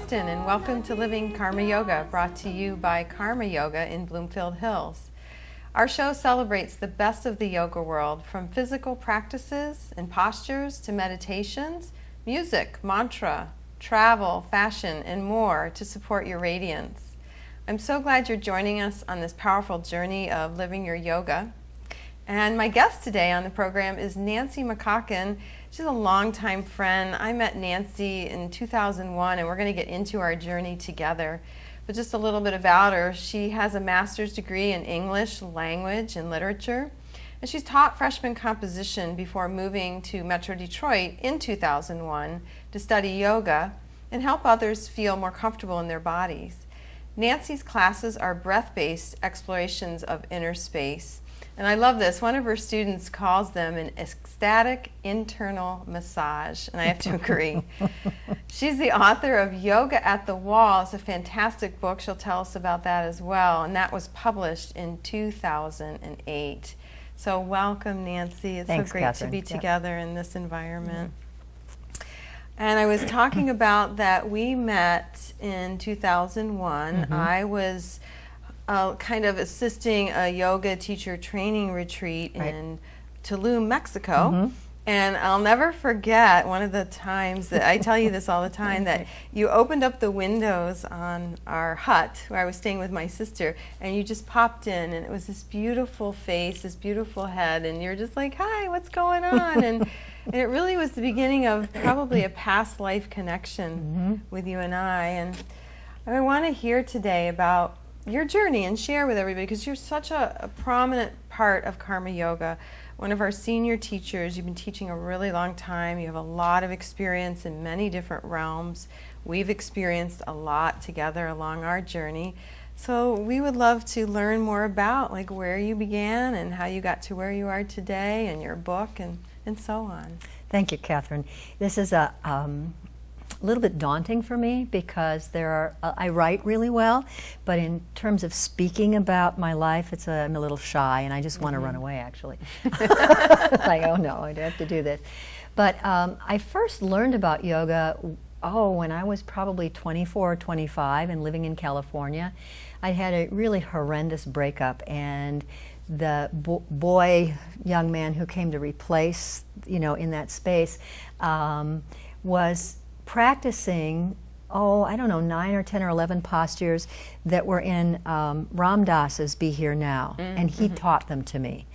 Clifton, and welcome to Living Karma Yoga, brought to you by Karma Yoga in Bloomfield Hills. Our show celebrates the best of the yoga world, from physical practices and postures to meditations, music, mantra, travel, fashion, and more to support your radiance. I'm so glad you're joining us on this powerful journey of living your yoga. And my guest today on the program is Nancy McCaughan. She's a longtime friend. I met Nancy in 2001, and we're going to get into our journey together. But just a little bit about her. She has a master's degree in English, language, and literature. And she's taught freshman composition before moving to Metro Detroit in 2001 to study yoga and help others feel more comfortable in their bodies. Nancy's classes are breath-based explorations of inner space. And I love this. One of her students calls them an ecstatic internal massage, and I have to agree. She's the author of Yoga at the Wall. It's a fantastic book. She'll tell us about that as well, and that was published in 2008. So welcome, Nancy. It's Thanks, so great Catherine. to be together in this environment. And I was talking about that we met in 2001. I was kind of assisting a yoga teacher training retreat in Tulum, Mexico. And I'll never forget one of the times that I tell you this all the time, that you opened up the windows on our hut where I was staying with my sister, and you just popped in, and it was this beautiful face, this beautiful head, and you're just like, hi, what's going on? And it really was the beginning of probably a past life connection with you and I. And I want to hear today about your journey and share with everybody, because you're such a prominent part of Karma Yoga. One of our senior teachers. You've been teaching a really long time. You have a lot of experience in many different realms. We've experienced a lot together along our journey. So we would love to learn more about like where you began and how you got to where you are today, and your book and so on. Thank you, Catherine. This is a little bit daunting for me, because I write really well, but in terms of speaking about my life, I'm a little shy, and I just want to run away, actually. Like, oh no, I have to do this. But I first learned about yoga, when I was probably 24 or 25 and living in California. I had a really horrendous breakup, and the young man who came to replace, in that space, was practicing, I don't know, 9 or 10 or 11 postures that were in Ram Dass's Be Here Now, and he taught them to me.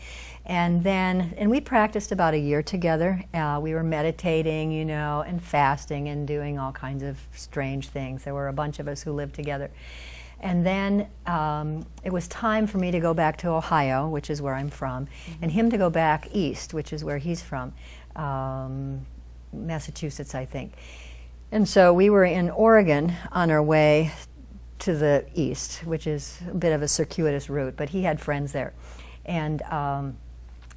And we practiced about a year together. We were meditating, and fasting and doing all kinds of strange things. There were a bunch of us who lived together. And then it was time for me to go back to Ohio, which is where I'm from, and him to go back east, which is where he's from, Massachusetts, I think. And so we were in Oregon on our way to the east, which is a bit of a circuitous route, but he had friends there. And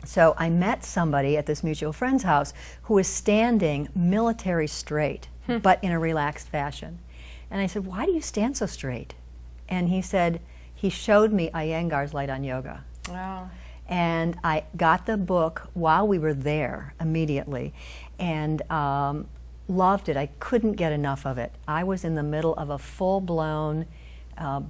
so I met somebody at this mutual friend's house who was standing military straight, but in a relaxed fashion. And I said, why do you stand so straight? And he said, he showed me Iyengar's Light on Yoga. Wow. And I got the book while we were there immediately, and loved it. I couldn't get enough of it. I was in the middle of a full-blown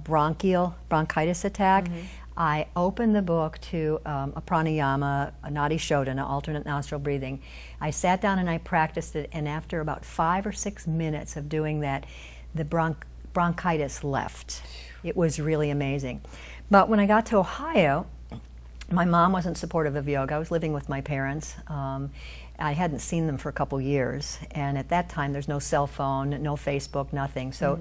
bronchitis attack. I opened the book to a pranayama, a nadi shodhana, alternate nostril breathing. I sat down and I practiced it, and after about 5 or 6 minutes of doing that, the bronchitis left. It was really amazing. But when I got to Ohio, my mom wasn't supportive of yoga. I was living with my parents. I hadn't seen them for a couple years, and at that time there's no cell phone, no Facebook, nothing. So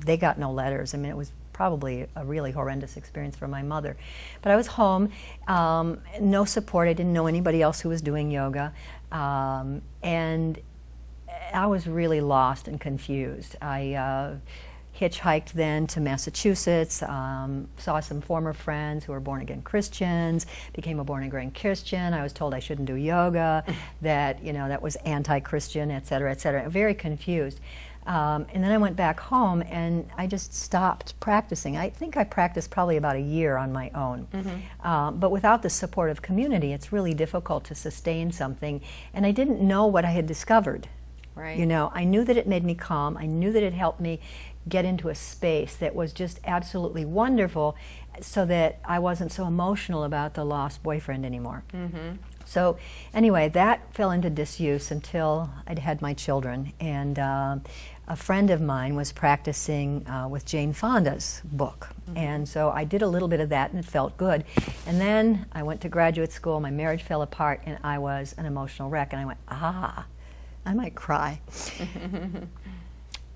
they got no letters. I mean, it was probably a really horrendous experience for my mother. But I was home, no support. I didn't know anybody else who was doing yoga, and I was really lost and confused. I hitchhiked then to Massachusetts, saw some former friends who were born-again Christians, became a born-again Christian. I was told I shouldn't do yoga, that, that was anti-Christian, et cetera, very confused. And then I went back home, and I just stopped practicing. I think I practiced probably about a year on my own. But without the supportive community, it's really difficult to sustain something. And I didn't know what I had discovered. Right. You know, I knew that it made me calm. I knew that it helped me get into a space that was just absolutely wonderful, so that I wasn't so emotional about the lost boyfriend anymore. So anyway, that fell into disuse until I'd had my children. And a friend of mine was practicing with Jane Fonda's book. And so I did a little bit of that, and it felt good. And then I went to graduate school, my marriage fell apart, and I was an emotional wreck. And I went, I might cry.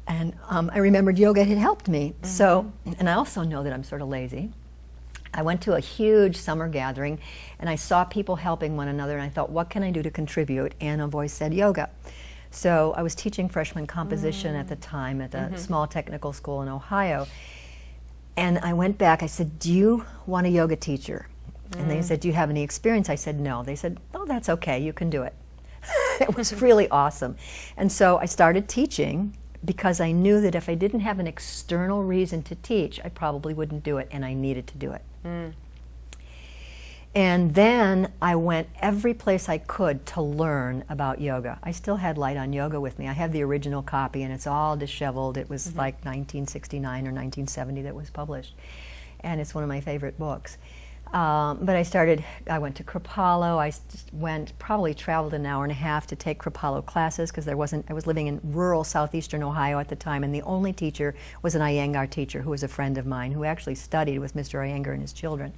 And I remembered yoga had helped me. So, and I also know that I'm sort of lazy. I went to a huge summer gathering, and I saw people helping one another, and I thought, what can I do to contribute? And a voice said yoga. So I was teaching freshman composition at the time at a small technical school in Ohio. And I went back, I said, do you want a yoga teacher? And they said, do you have any experience? I said, no. They said, oh, that's okay, you can do it. It was really awesome. And so I started teaching, because I knew that if I didn't have an external reason to teach, I probably wouldn't do it, and I needed to do it. And then I went every place I could to learn about yoga. I still had Light on Yoga with me. I have the original copy, and it's all disheveled. It was like 1969 or 1970 that was published, and it's one of my favorite books. But I went to Kripalu. I probably traveled an hour and a half to take Kripalu classes, because I was living in rural southeastern Ohio at the time, and the only teacher was an Iyengar teacher who was a friend of mine, who actually studied with Mr. Iyengar and his children.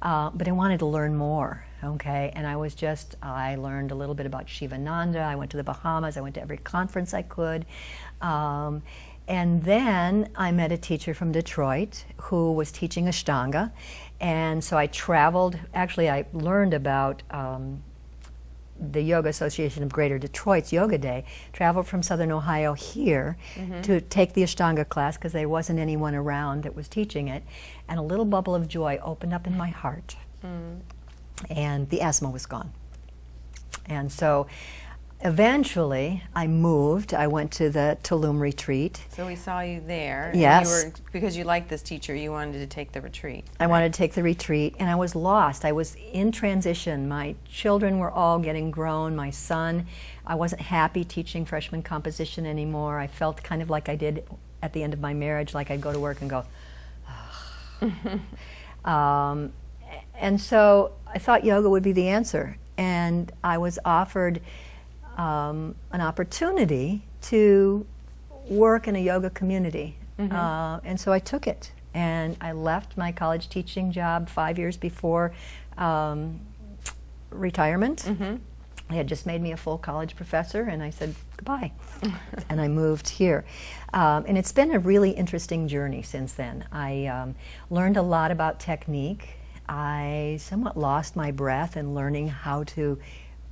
But I wanted to learn more, okay? And I learned a little bit about Shivananda. I went to the Bahamas. I went to every conference I could. And then I met a teacher from Detroit who was teaching Ashtanga. And so I traveled. Actually, I learned about the Yoga Association of Greater Detroit's Yoga Day, traveled from Southern Ohio here to take the Ashtanga class, because there wasn't anyone around that was teaching it. And a little bubble of joy opened up in my heart. And the asthma was gone. And so eventually, I moved. I went to the Tulum retreat. So we saw you there. Yes. And because you liked this teacher, you wanted to take the retreat. I wanted to take the retreat, and I was lost. I was in transition. My children were all getting grown. My son, I wasn't happy teaching freshman composition anymore. I felt kind of like I did at the end of my marriage, like I'd go to work and go, and so I thought yoga would be the answer. And I was offered an opportunity to work in a yoga community. And so I took it. And I left my college teaching job 5 years before retirement. They had just made me a full college professor, and I said goodbye. And I moved here. And it's been a really interesting journey since then. I learned a lot about technique. I somewhat lost my breath in learning how to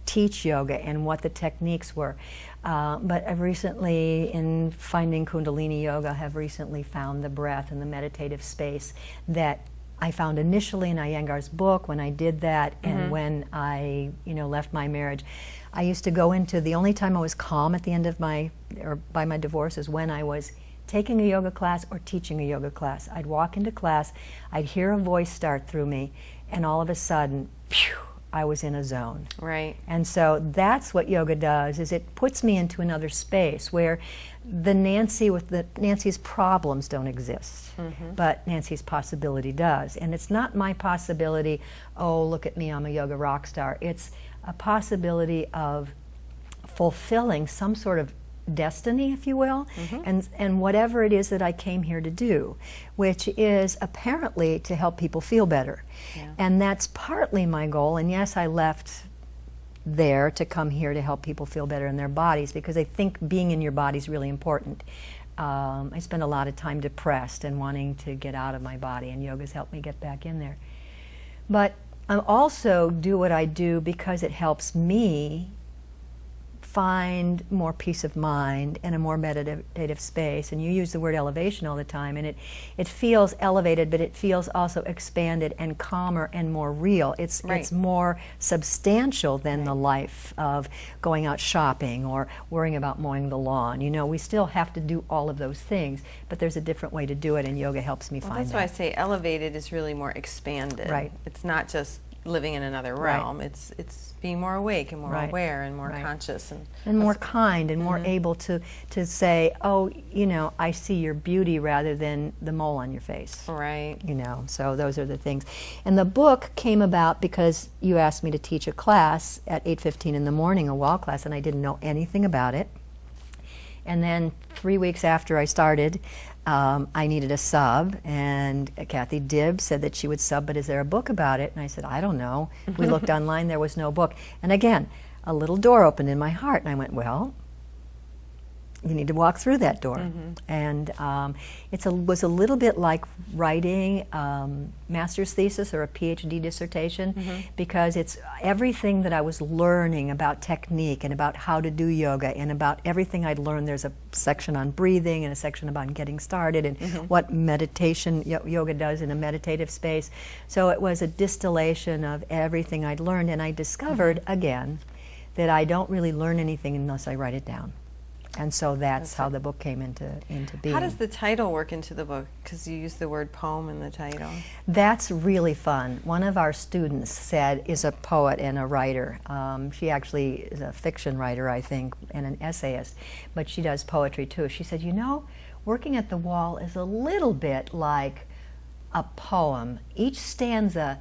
teach yoga and what the techniques were. But I've recently, in finding Kundalini Yoga, have recently found the breath and the meditative space that I found initially in Iyengar's book when I did that, and when I, left my marriage. I used to go into, the only time I was calm at the end of by my divorce is when I was taking a yoga class or teaching a yoga class. I'd walk into class, I'd hear a voice start through me, and all of a sudden, phew, I was in a zone. Right. And so that's what yoga does, is it puts me into another space where Nancy's problems don't exist, but Nancy's possibility does. And it's not my possibility, oh, look at me, I'm a yoga rock star. It's a possibility of fulfilling some sort of destiny, if you will, and whatever it is that I came here to do, which is apparently to help people feel better. Yeah. And that's partly my goal. And yes, I left there to come here to help people feel better in their bodies, because I think being in your body is really important. I spend a lot of time depressed and wanting to get out of my body, and yoga's helped me get back in there. But I also do what I do because it helps me find more peace of mind and a more meditative space. And you use the word elevation all the time, and it feels elevated, but it feels also expanded and calmer and more real. It's more substantial than the life of going out shopping or worrying about mowing the lawn. We still have to do all of those things, but there's a different way to do it, and yoga helps me find that. That's why I say elevated is really more expanded. Right. It's not just living in another realm. It's being more awake and more aware and more conscious and more kind and more able to say, oh, you know, I see your beauty rather than the mole on your face. Right. You know, so those are the things. And the book came about because you asked me to teach a class at 8:15 in the morning, a wall class, and I didn't know anything about it. And then 3 weeks after I started, I needed a sub, and Kathy Dibb said that she would sub, but is there a book about it? And I said, I don't know. We looked online, there was no book. And again, a little door opened in my heart, and I went, well, you need to walk through that door. And it was a little bit like writing master's thesis or a PhD dissertation, because it's everything that I was learning about technique and about how to do yoga and about everything I'd learned. There's a section on breathing and a section about getting started and what meditation yoga does in a meditative space. So it was a distillation of everything I'd learned, and I discovered again that I don't really learn anything unless I write it down. And so that's how the book came into being. How does the title work into the book? Because you use the word poem in the title. That's really fun. One of our students is a poet and a writer. She actually is a fiction writer, I think, and an essayist, but she does poetry too. She said, you know, working at the wall is a little bit like a poem. Each stanza,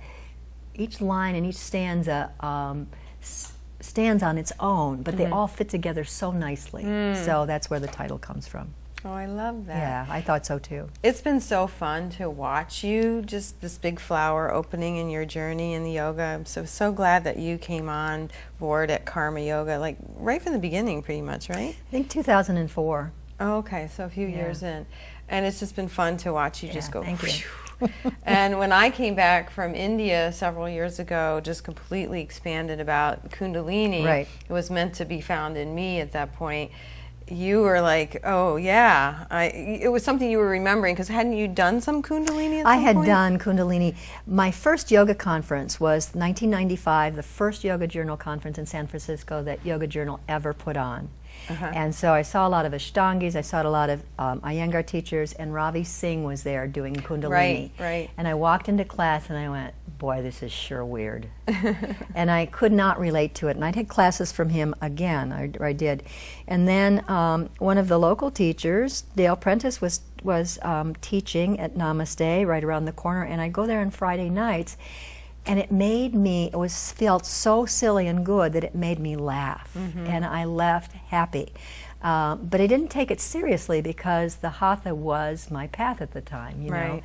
each line in each stanza stands on its own, but they all fit together so nicely. So that's where the title comes from. Oh, I love that. Yeah, I thought so too. It's been so fun to watch you, just this big flower opening in your journey in the yoga. I'm so glad that you came on board at Karma Yoga, like right from the beginning pretty much, right? I think 2004. Oh, okay, so a few years in. And it's just been fun to watch you just go, thank you. And when I came back from India several years ago, just completely expanded about Kundalini. Right. It was meant to be found in me at that point. You were like, oh yeah, it was something you were remembering, because hadn't you done some Kundalini at some I had point? done Kundalini. My first yoga conference was 1995, the first Yoga Journal conference in San Francisco that Yoga Journal ever put on. And so I saw a lot of Ashtangis, I saw a lot of Iyengar teachers, and Ravi Singh was there doing Kundalini. Right. And I walked into class and I went, boy, this is sure weird. And I could not relate to it. And I'd had classes from him again, I did. And then one of the local teachers, Dale Prentice, was teaching at Namaste right around the corner, and I'd go there on Friday nights. And it made me, felt so silly and good that it made me laugh. And I left happy. But I didn't take it seriously because the Hatha was my path at the time, you know,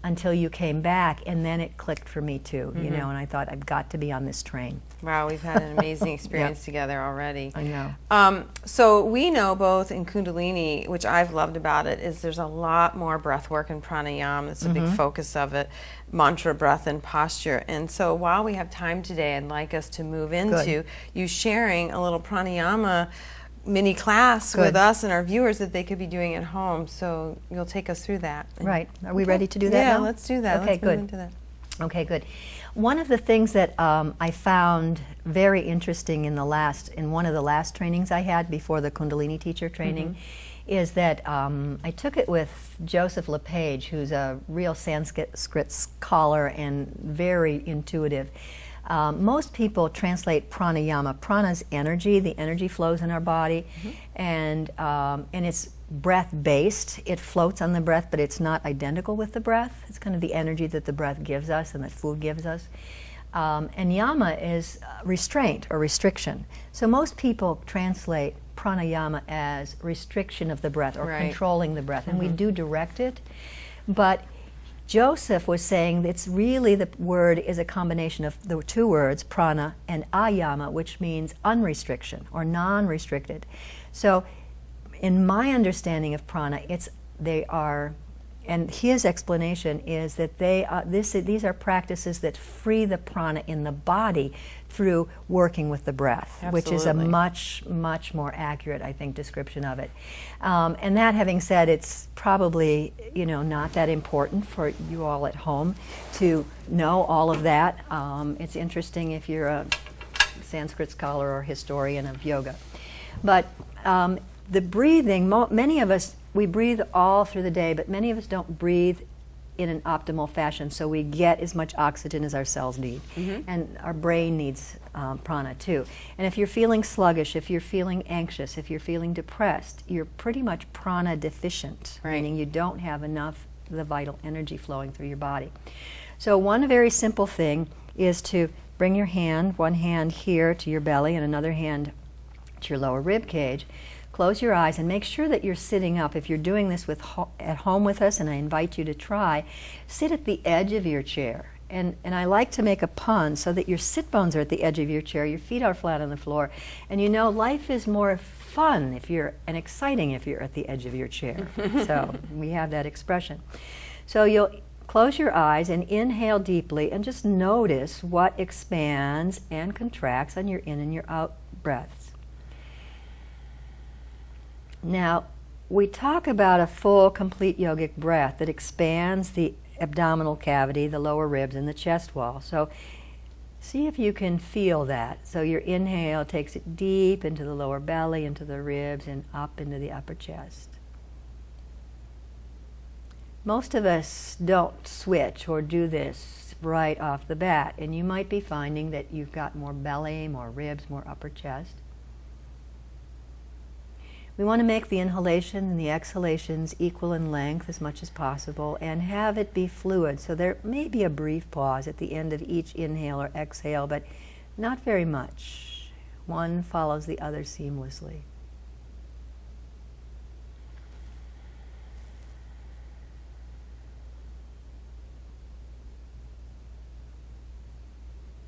until you came back, and then it clicked for me too, you know, and I thought, I've got to be on this train. Wow, we've had an amazing experience together already. I know. So we know both in Kundalini, which I've loved about it, is there's a lot more breath work and pranayama. It's a big focus of it, mantra, breath, and posture. And so while we have time today, I'd like us to move into you sharing a little pranayama mini class with us and our viewers that they could be doing at home. So you'll take us through that. Right. Are we ready to do that now? now? Let's do that. Okay, let's move into that. Okay, good. One of the things that I found very interesting in one of the last trainings I had before the Kundalini teacher training is that I took it with Joseph LePage, who's a real Sanskrit scholar and very intuitive. Most people translate pranayama. Prana's energy. The energy flows in our body, and it's breath-based. It floats on the breath, but it's not identical with the breath. It's kind of the energy that the breath gives us and that food gives us. And yama is restraint or restriction. So most people translate pranayama as restriction of the breath or controlling the breath, and we do direct it, but Joseph was saying it's really, the word is a combination of the two words, prana and ayama, which means unrestriction or non-restricted. So in my understanding of prana, they are, and his explanation is that these are practices that free the prana in the body through working with the breath, which is a much, much more accurate, I think, description of it. And that having said, it's probably, you know, not that important for you all at home to know all of that. It's interesting if you're a Sanskrit scholar or historian of yoga. But the breathing, many of us, we breathe all through the day, but many of us don't breathe in an optimal fashion so we get as much oxygen as our cells need. And our brain needs prana too. And if you're feeling sluggish, if you're feeling anxious, if you're feeling depressed, you're pretty much prana deficient, meaning you don't have enough of the vital energy flowing through your body. So one very simple thing is to bring your hand, one hand here to your belly and another hand to your lower rib cage. Close your eyes and make sure that you're sitting up. If you're doing this at home with us, and I invite you to try, sit at the edge of your chair. And I like to make a pun so that your sit bones are at the edge of your chair, your feet are flat on the floor, and you know life is more fun and exciting if you're at the edge of your chair. So we have that expression. So you'll close your eyes and inhale deeply and just notice what expands and contracts on your in and your out breaths. Now, we talk about a full, complete yogic breath that expands the abdominal cavity, the lower ribs, and the chest wall. So see if you can feel that. So your inhale takes it deep into the lower belly, into the ribs, and up into the upper chest. Most of us don't switch or do this right off the bat, and you might be finding that you've got more belly, more ribs, more upper chest. We want to make the inhalation and the exhalations equal in length as much as possible and have it be fluid. So there may be a brief pause at the end of each inhale or exhale, but not very much. One follows the other seamlessly.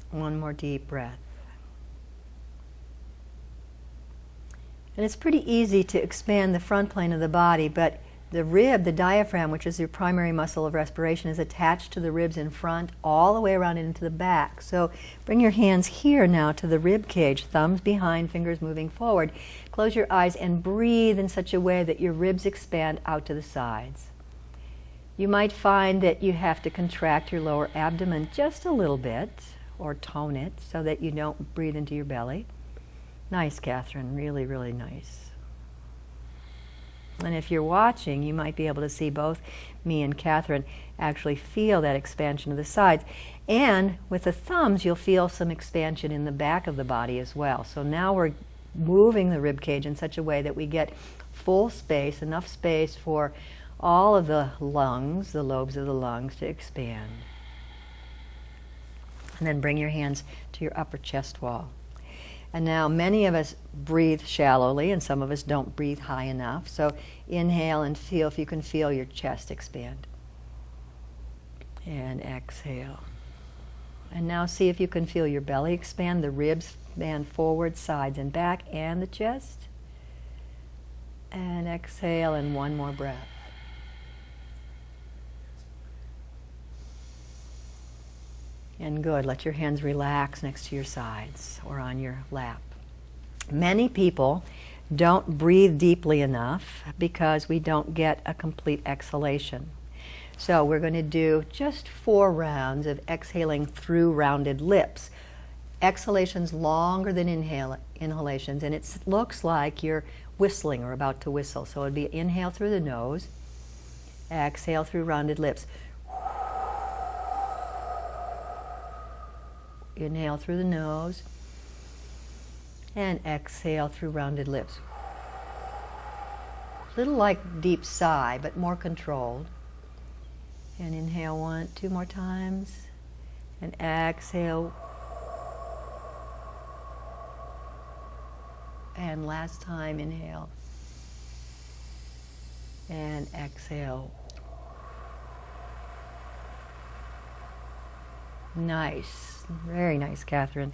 One more deep breath. And it's pretty easy to expand the front plane of the body, but the rib, the diaphragm, which is your primary muscle of respiration, is attached to the ribs in front all the way around into the back. So bring your hands here now to the rib cage, thumbs behind, fingers moving forward. Close your eyes and breathe in such a way that your ribs expand out to the sides. You might find that you have to contract your lower abdomen just a little bit, or tone it so that you don't breathe into your belly. Nice, Catherine, really, really nice. And if you're watching, you might be able to see both me and Catherine actually feel that expansion of the sides. And with the thumbs, you'll feel some expansion in the back of the body as well. So now we're moving the rib cage in such a way that we get full space, enough space for all of the lungs, the lobes of the lungs, to expand. And then bring your hands to your upper chest wall. And now many of us breathe shallowly and some of us don't breathe high enough. So inhale and feel if you can feel your chest expand. And exhale. And now see if you can feel your belly expand, the ribs expand forward, sides and back, and the chest. And exhale, and one more breath. And good, let your hands relax next to your sides or on your lap. Many people don't breathe deeply enough because we don't get a complete exhalation. So we're going to do just 4 rounds of exhaling through rounded lips. Exhalations longer than inhalations, and it looks like you're whistling or about to whistle. So it would be inhale through the nose, exhale through rounded lips. Inhale through the nose and exhale through rounded lips. A little like deep sigh, but more controlled. And inhale 2 more times and exhale. And last time, inhale and exhale. Nice, very nice, Catherine.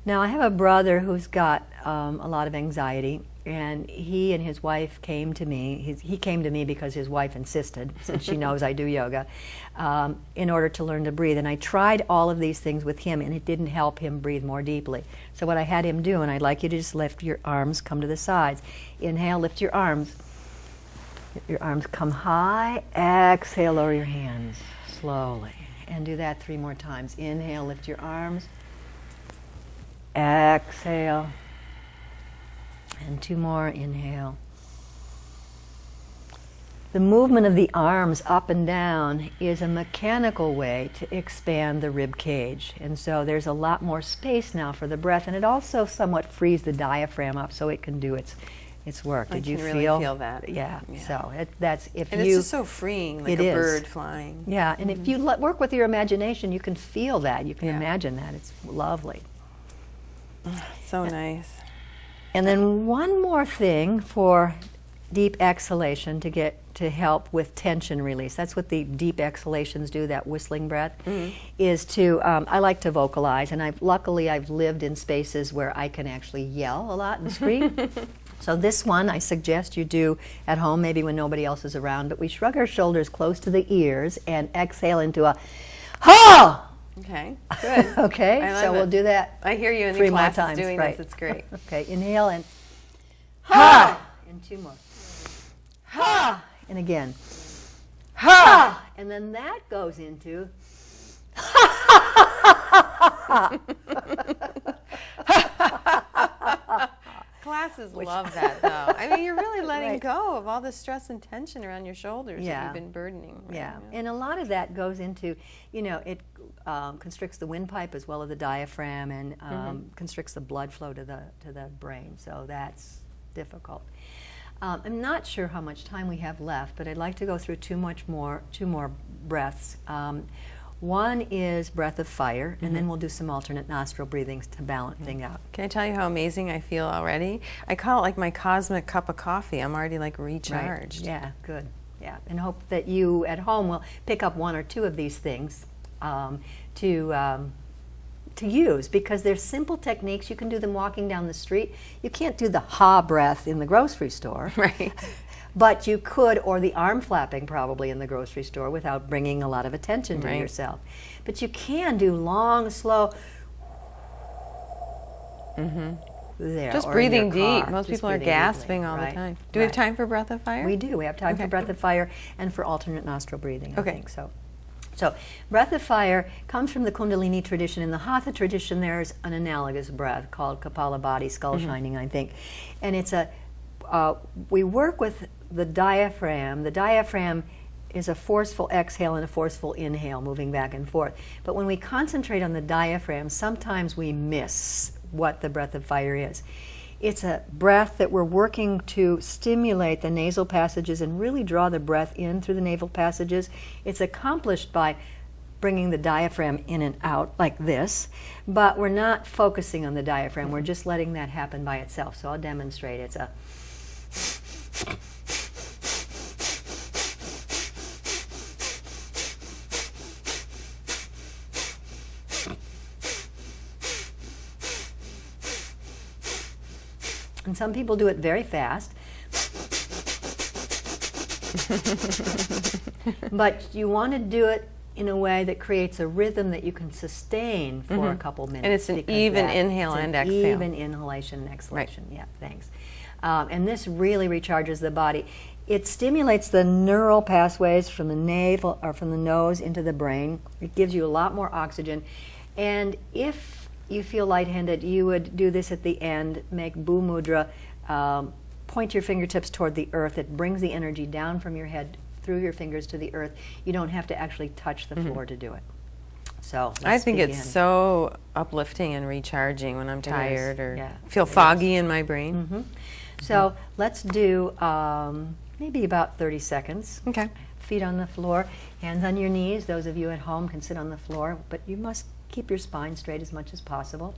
Now I have a brother who's got a lot of anxiety, and he and his wife came to me. He came to me because his wife insisted, since she knows I do yoga, in order to learn to breathe. And I tried all of these things with him, and it didn't help him breathe more deeply. So what I had him do, and I'd like you to just lift your arms, come to the sides. Inhale, lift your arms. Your arms come high. Exhale, lower your hands slowly. And do that 3 more times. Inhale, lift your arms. Exhale. And 2 more. Inhale. the movement of the arms up and down is a mechanical way to expand the rib cage. And so there's a lot more space now for the breath, and it also somewhat frees the diaphragm up so it can do its work. Did you really feel that? Yeah. So that's if and you. It's just so freeing, like a bird flying. Yeah, and if you work with your imagination, you can feel that. You can imagine that. It's lovely. So nice. And then one more thing for deep exhalation to help with tension release. That's what the deep exhalations do, that whistling breath, is to, I like to vocalize, and luckily I've lived in spaces where I can actually yell a lot and scream. So this one I suggest you do at home, maybe when nobody else is around, but we shrug our shoulders close to the ears and exhale into a ha! Okay, good. Okay, so we'll do that. I hear you in 3 the more classes times, doing right. this, it's great. Okay, inhale and ha! And 2 more. Ha! And again. Ha! And then that goes into Classes love that, though. I mean, you're really letting go of all the stress and tension around your shoulders that you've been burdening. Right? Yeah, and a lot of that goes into, it constricts the windpipe as well as the diaphragm, and constricts the blood flow to the brain. So that's difficult. I'm not sure how much time we have left, but I'd like to go through two more breaths. One is breath of fire, and then we'll do some alternate nostril breathings to balance things out. Can I tell you how amazing I feel already? I call it like my cosmic cup of coffee. I'm already like recharged. Right. Yeah, good. Yeah, and hope that you at home will pick up 1 or 2 of these things to use, because they're simple techniques. You can do them walking down the street. You can't do the ha breath in the grocery store. Right. But you could, or the arm flapping probably in the grocery store without bringing a lot of attention to yourself. But you can do long, slow, there. Just or breathing in your deep. car. Most Just people are breathing gasping deeply, all right? the time. Do we have time for breath of fire? We do. We have time for breath of fire and for alternate nostril breathing, I think so. So breath of fire comes from the Kundalini tradition. In the Hatha tradition, there's an analogous breath called Kapalabhati, skull shining, I think. And it's we work with the diaphragm. The diaphragm is a forceful exhale and a forceful inhale, moving back and forth. But when we concentrate on the diaphragm, sometimes we miss what the breath of fire is. It's a breath that we're working to stimulate the nasal passages and really draw the breath in through the nasal passages. It's accomplished by bringing the diaphragm in and out like this, but we're not focusing on the diaphragm. We're just letting that happen by itself. So I'll demonstrate. It's a and some people do it very fast. But you want to do it in a way that creates a rhythm that you can sustain for a couple minutes. And it's an even inhale and exhale. Even inhalation and exhalation. Right. Yeah, thanks. And this really recharges the body. It stimulates the neural pathways from the navel or from the nose into the brain. It gives you a lot more oxygen. And if you feel lightheaded, you would do this at the end, make Bhu Mudra, point your fingertips toward the earth. It brings the energy down from your head through your fingers to the earth. You don't have to actually touch the floor to do it. So I think it's so uplifting and recharging when I'm tired or feel foggy in my brain. So let's do maybe about 30 seconds. Okay. Feet on the floor, hands on your knees. Those of you at home can sit on the floor, but you must keep your spine straight as much as possible.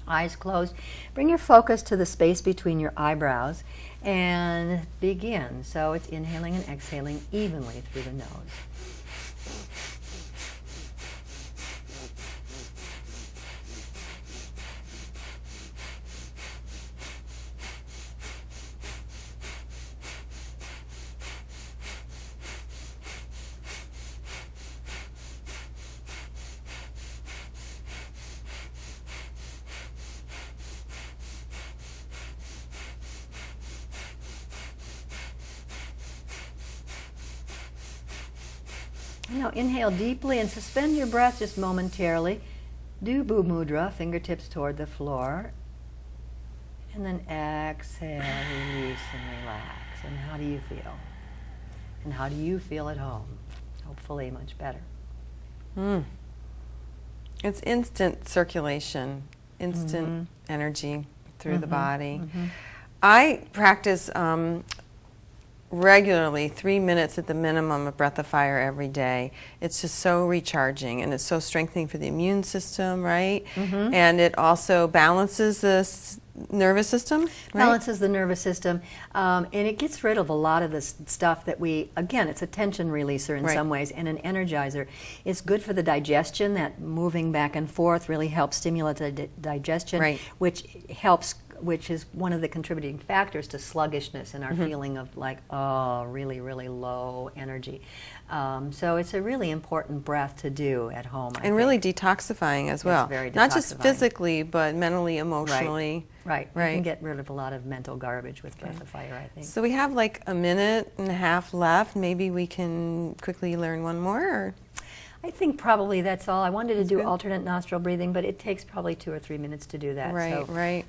Eyes closed. Bring your focus to the space between your eyebrows and begin. So it's inhaling and exhaling evenly through the nose. Now inhale deeply and suspend your breath just momentarily. Do Bhu Mudra, fingertips toward the floor. And then exhale, release and relax. And how do you feel? And how do you feel at home? Hopefully much better. It's instant circulation, instant energy through the body. I practice regularly 3 minutes at the minimum of breath of fire every day. It's just so recharging, and it's so strengthening for the immune system, right? And it also balances the nervous system, right? Balances the nervous system, and it gets rid of a lot of this stuff that again, it's a tension releaser in some ways and an energizer. It's good for the digestion. That moving back and forth really helps stimulate the digestion, which is one of the contributing factors to sluggishness and our feeling of like, oh, really, really low energy. So it's a really important breath to do at home. And really detoxifying as well. It's very detoxifying. Not just physically, but mentally, emotionally. Right. You can get rid of a lot of mental garbage with breath of fire, I think. So we have like a minute and a half left. Maybe we can quickly learn one more. Or? I think probably that's all. I wanted to do alternate nostril breathing, but it takes probably 2 or 3 minutes to do that. Right, so, right.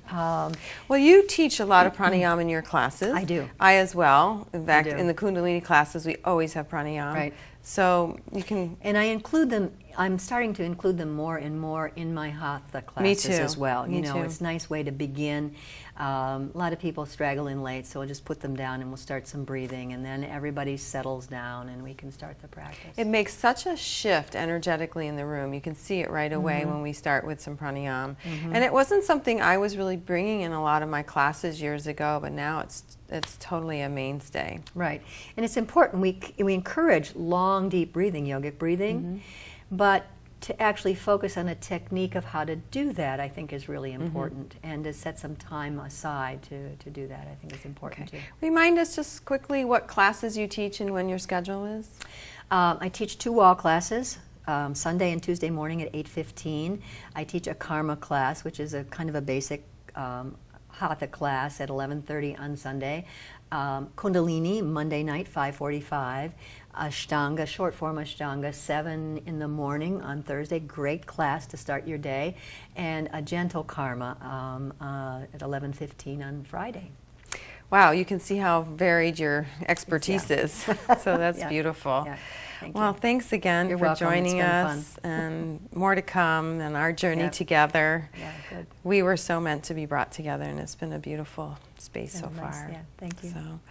Well, you teach a lot of pranayama in your classes. I do. I as well. In fact, in the Kundalini classes, we always have pranayama. Right. So you can... And I include them, I'm starting to include them more and more in my Hatha classes as well. Me too. It's a nice way to begin. A lot of people straggle in late, so we'll just put them down and we'll start some breathing, and then everybody settles down and we can start the practice. It makes such a shift energetically in the room. You can see it right away when we start with some pranayama. And it wasn't something I was really bringing in a lot of my classes years ago, but now it's totally a mainstay. Right. And it's important. We encourage long, deep breathing, yogic breathing, but to actually focus on a technique of how to do that, I think, is really important. And to set some time aside to do that, I think is important too. Remind us just quickly what classes you teach and when your schedule is. I teach 2 wall classes, Sunday and Tuesday morning at 8:15. I teach a karma class, which is a kind of a basic Hatha class at 11:30 on Sunday. Kundalini, Monday night, 5:45. Ashtanga, short form Ashtanga, 7 in the morning on Thursday. Great class to start your day. And a gentle karma at 11:15 on Friday. Wow, you can see how varied your expertise is. So that's beautiful. Yeah. Thank Well, you. thanks again You're for welcome. joining It's been us, and more to come in our journey together. Yeah, good. We were so meant to be brought together, and it's been a beautiful space so Nice. far. Yeah, thank you. So,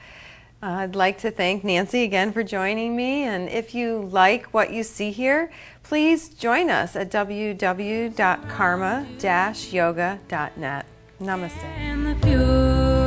I'd like to thank Nancy again for joining me, and if you like what you see here, please join us at www.karma-yoga.net. Namaste.